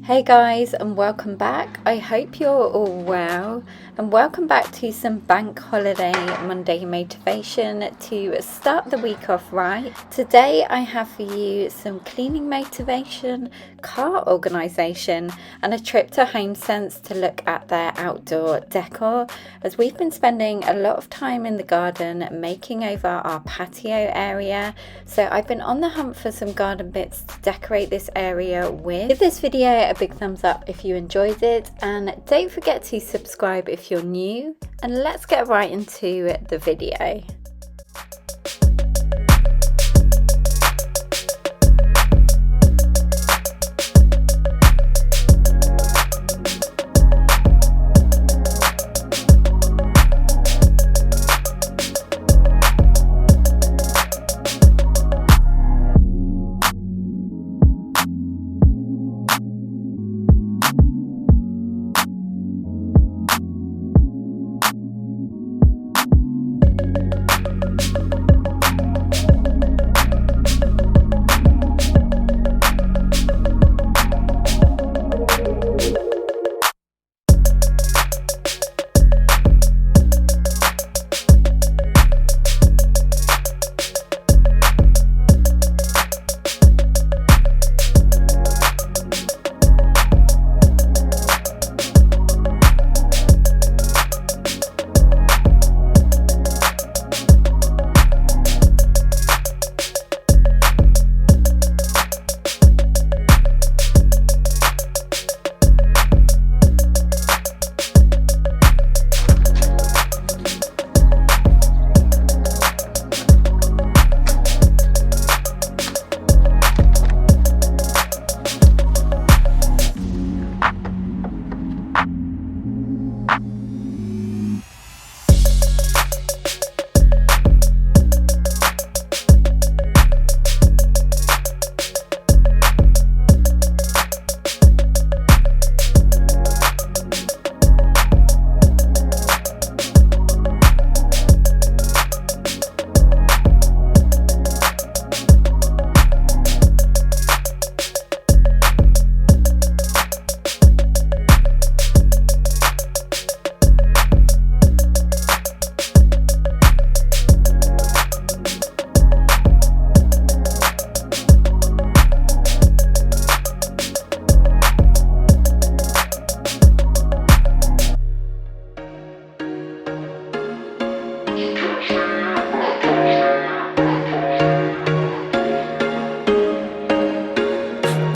Hey guys, and welcome back. I hope you're all well, and welcome back to some bank holiday Monday motivation to start the week off right. Today I have for you some cleaning motivation, car organisation, and a trip to HomeSense to look at their outdoor decor, as we've been spending a lot of time in the garden making over our patio area. So I've been on the hunt for some garden bits to decorate this area with. Give this video a big thumbs up if you enjoyed it, and don't forget to subscribe if you're new, and let's get right into the video.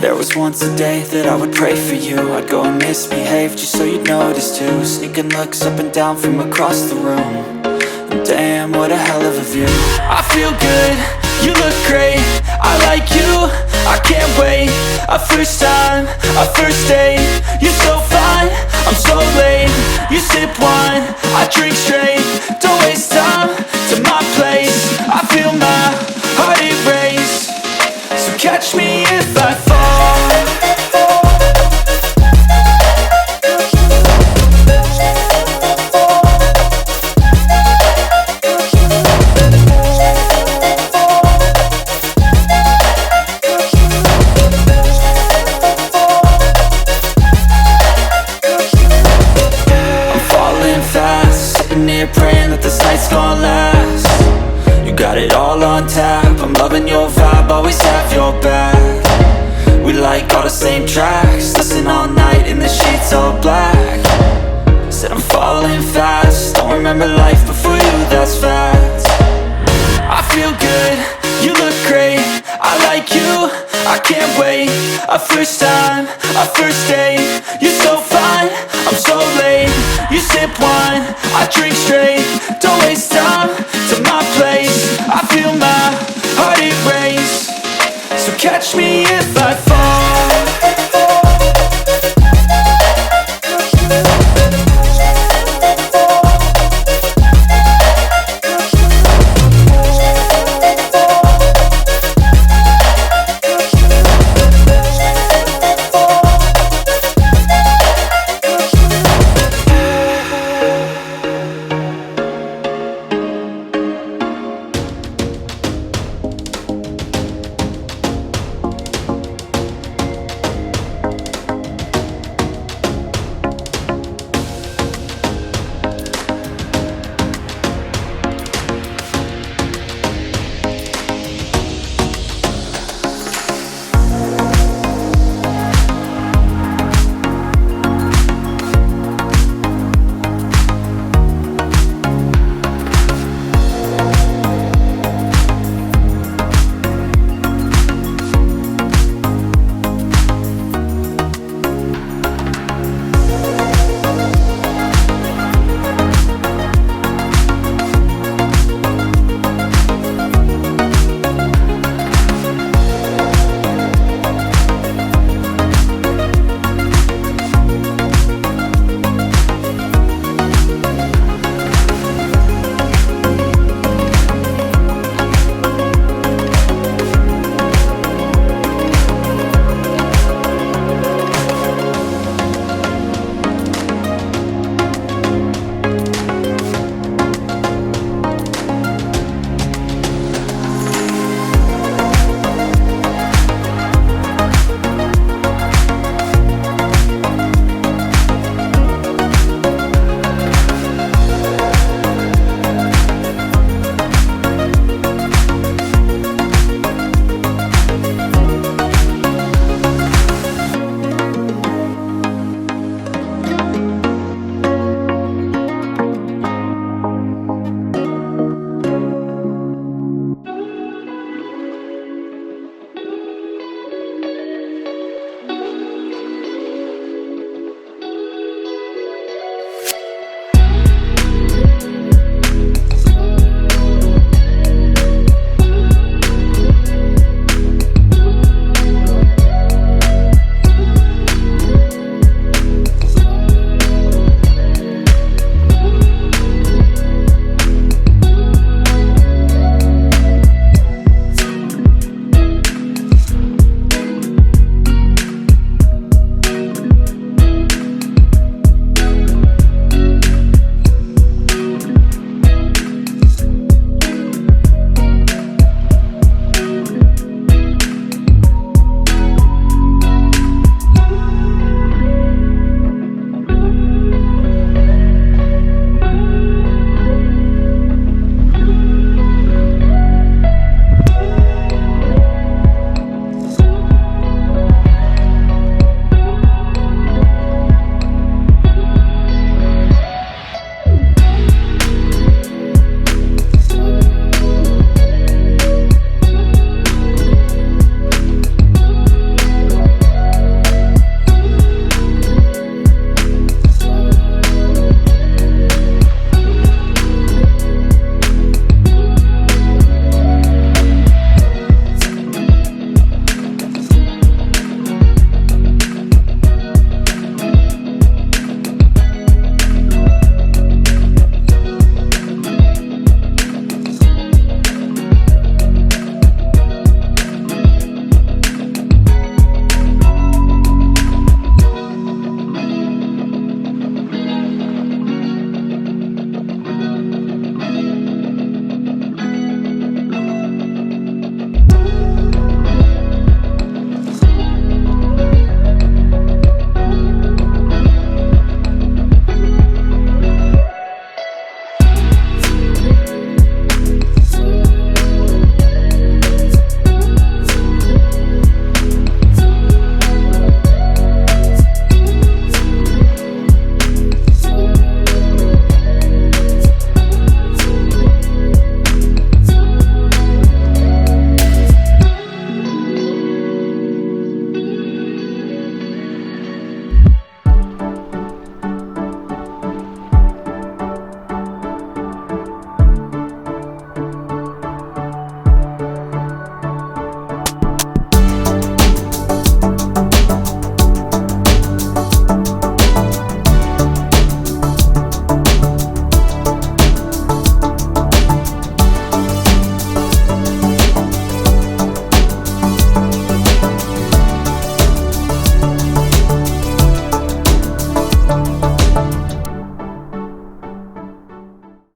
There was once a day that I would pray for you. I'd go and misbehave just so you'd notice too. Sneaking looks up and down from across the room, and damn, what a hell of a view. I feel good, you look great, I like you, I can't wait. A first time, a first date, you're so fine, I'm so late. You sip wine, I drink straight, don't waste time to my place. I feel my heart erase, so catch me if I fall. Praying that this night's gonna last. You got it all on tap, I'm loving your vibe, always have your back. We like all the same tracks, listen all night in the sheets all black. Said I'm falling fast, don't remember life before you, that's fact. I feel good, you look great, I like you, I can't wait. A first time, a first date, you're so fine, I'm so late. You sip wine, I drink straight, don't waste time to my place. I feel my heart erase, so catch me if I fall.